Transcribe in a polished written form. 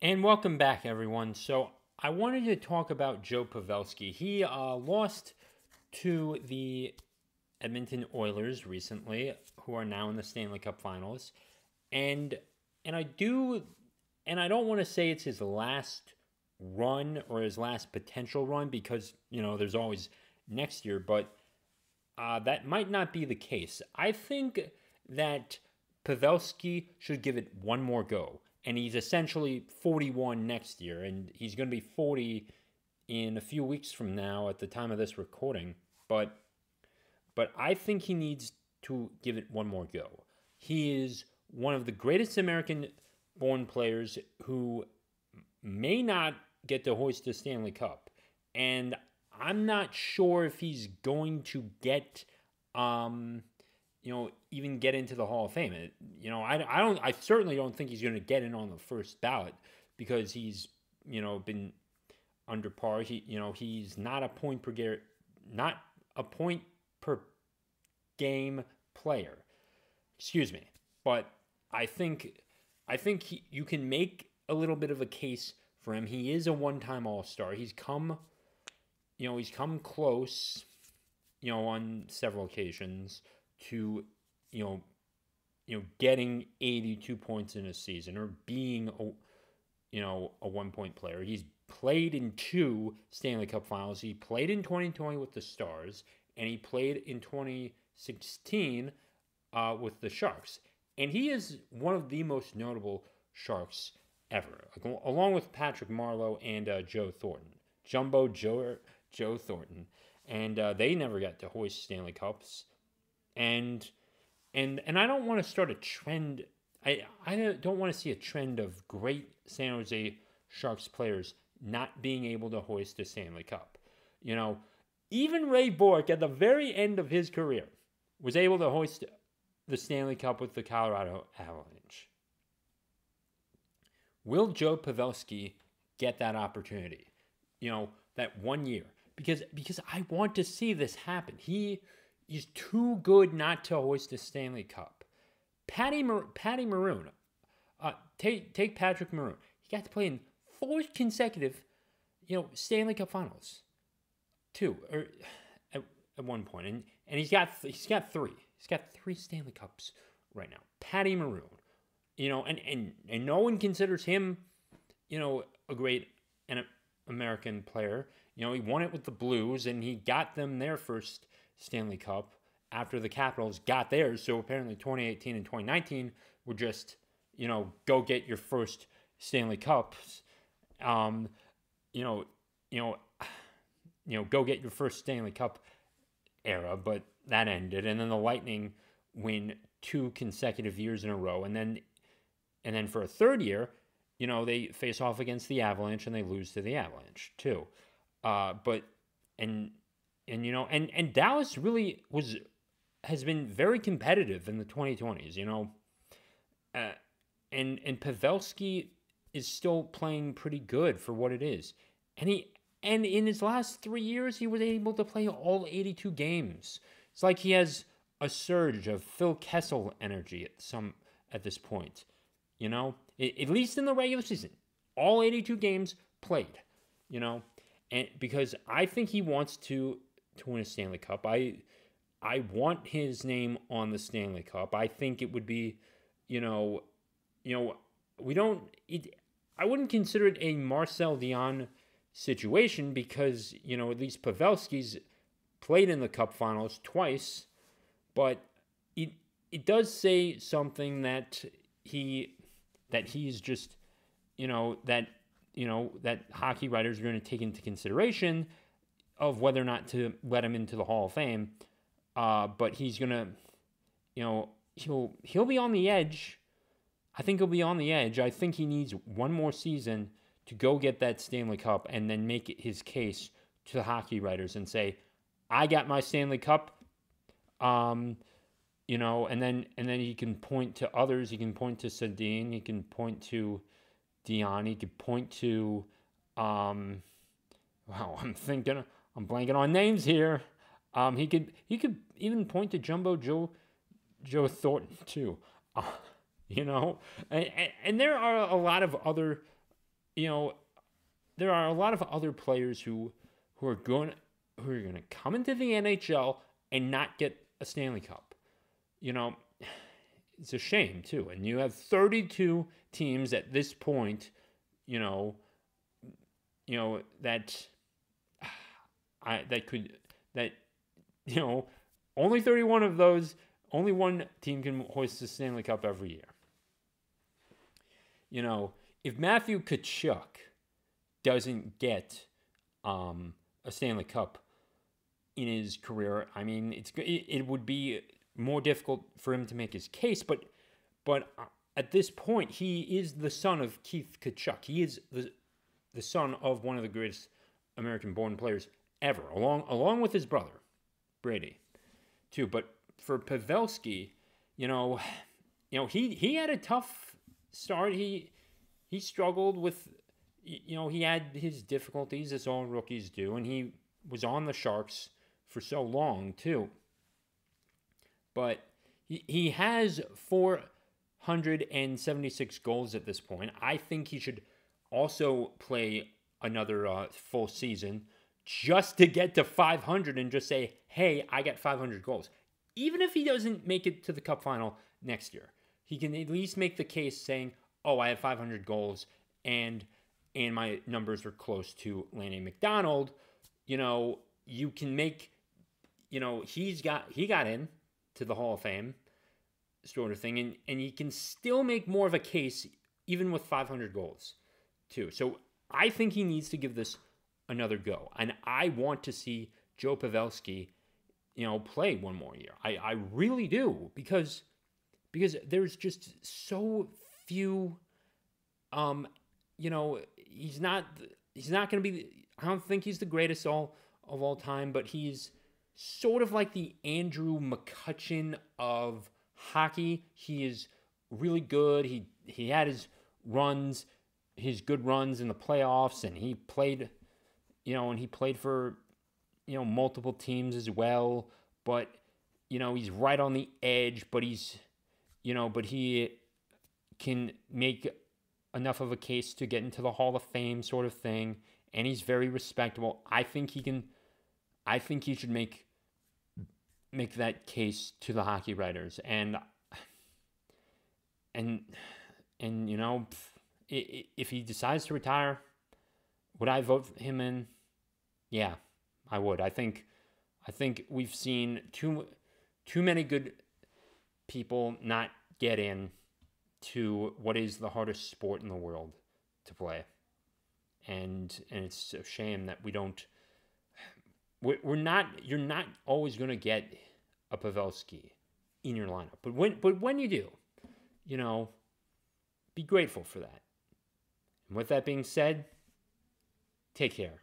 And welcome back, everyone. So I wanted to talk about Joe Pavelski. He lost to the Edmonton Oilers recently, who are now in the Stanley Cup Finals, and and I do, and I don't want to say it's his last run or his last potential run because there's always next year, but that might not be the case. I think that Pavelski should give it one more go. And he's essentially 41 next year, and he's going to be 40 in a few weeks from now at the time of this recording. But I think he needs to give it one more go. He is one of the greatest American-born players who may not get to hoist the Stanley Cup, and I'm not sure if he's going to get, even get into the Hall of Fame. I certainly don't think he's going to get in on the first ballot because he's, been under par. He's not a point per game player. Excuse me, but I think you can make a little bit of a case for him. He is a one-time All-Star. He's come close, on several occasions to, getting 82 points in a season or being a 1-point player. He's played in 2 Stanley Cup Finals. He played in 2020 with the Stars, and he played in 2016 with the Sharks. And he is one of the most notable Sharks ever, along with Patrick Marleau and Joe Thornton. Jumbo Joe Thornton. And they never got to hoist Stanley Cups. And I don't want to start a trend. I don't want to see a trend of great San Jose Sharks players not being able to hoist a Stanley Cup. Even Ray Bourque at the very end of his career was able to hoist the Stanley Cup with the Colorado Avalanche. Will Joe Pavelski get that opportunity? That 1 year. Because I want to see this happen. He is too good not to hoist a Stanley Cup. Patty Maroon. Take Patrick Maroon. He got to play in 4 consecutive, Stanley Cup Finals. 2 or at one point, and he's got 3. He's got 3 Stanley Cups right now. Patty Maroon. And no one considers him, a great American player. He won it with the Blues, and he got them their first Stanley Cup after the Capitals got theirs. So apparently 2018 and 2019 were just, go get your first Stanley Cups. Go get your first Stanley Cup era, but that ended. And then the Lightning win 2 consecutive years in a row. And then for a third year, they face off against the Avalanche and they lose to the Avalanche too. And Dallas really has been very competitive in the 2020s, and Pavelski is still playing pretty good for what it is. And in his last 3 years, he was able to play all 82 games. It's like he has a surge of Phil Kessel energy at this point, at least in the regular season. All 82 games played, and because I think he wants to win a Stanley Cup. I want his name on the Stanley Cup. I think it would be, I wouldn't consider it a Marcel Dion situation because, at least Pavelski's played in the Cup Finals twice, but it does say something that he's just, that hockey writers are going to take into consideration of whether or not to let him into the Hall of Fame. But he's going to, he'll be on the edge. I think he'll be on the edge. I think he needs one more season to go get that Stanley Cup and then make it his case to the hockey writers and say, I got my Stanley Cup. And then he can point to others. He can point to Sedin. He can point to Dion. He could point to, I'm blanking on names here. He could even point to Jumbo Joe Thornton too. And there are a lot of other you know, there are a lot of other players who are going to come into the NHL and not get a Stanley Cup. You know, it's a shame too. And you have 32 teams at this point, you know that only 31 of those, only one team can hoist the Stanley Cup every year. You know, if Matthew Tkachuk doesn't get a Stanley Cup in his career, I mean, it would be more difficult for him to make his case. But at this point, he is the son of Keith Tkachuk. He is the son of one of the greatest American-born players ever, along with his brother, Brady, too. But for Pavelski, he had a tough start. He struggled with, he had his difficulties, as all rookies do, and he was on the Sharks for so long too. But he has 476 goals at this point. I think he should also play another full season just to get to 500 and just say, hey, I got 500 goals. Even if he doesn't make it to the Cup final next year, he can at least make the case saying, oh, I have 500 goals and my numbers are close to Lanny McDonald. You can make, he got in to the Hall of Fame sort of thing, and he can still make more of a case even with 500 goals too. So I think he needs to give this another go. And I want to see Joe Pavelski, play one more year. I really do, because there's just so few, he's not going to be, I don't think he's the greatest of all time, but he's sort of like the Andrew McCutchen of hockey. He is really good. He had his good runs in the playoffs, and he played, for, multiple teams as well. But, he's right on the edge, but but he can make enough of a case to get into the Hall of Fame sort of thing, and he's very respectable. I think he should make that case to the hockey writers, and if he decides to retire, would I vote him in? Yeah, I would. I think we've seen too many good people not get in to what is the hardest sport in the world to play, and it's a shame that we don't. You're not always going to get a Pavelski in your lineup, but when you do, be grateful for that. And with that being said, take care.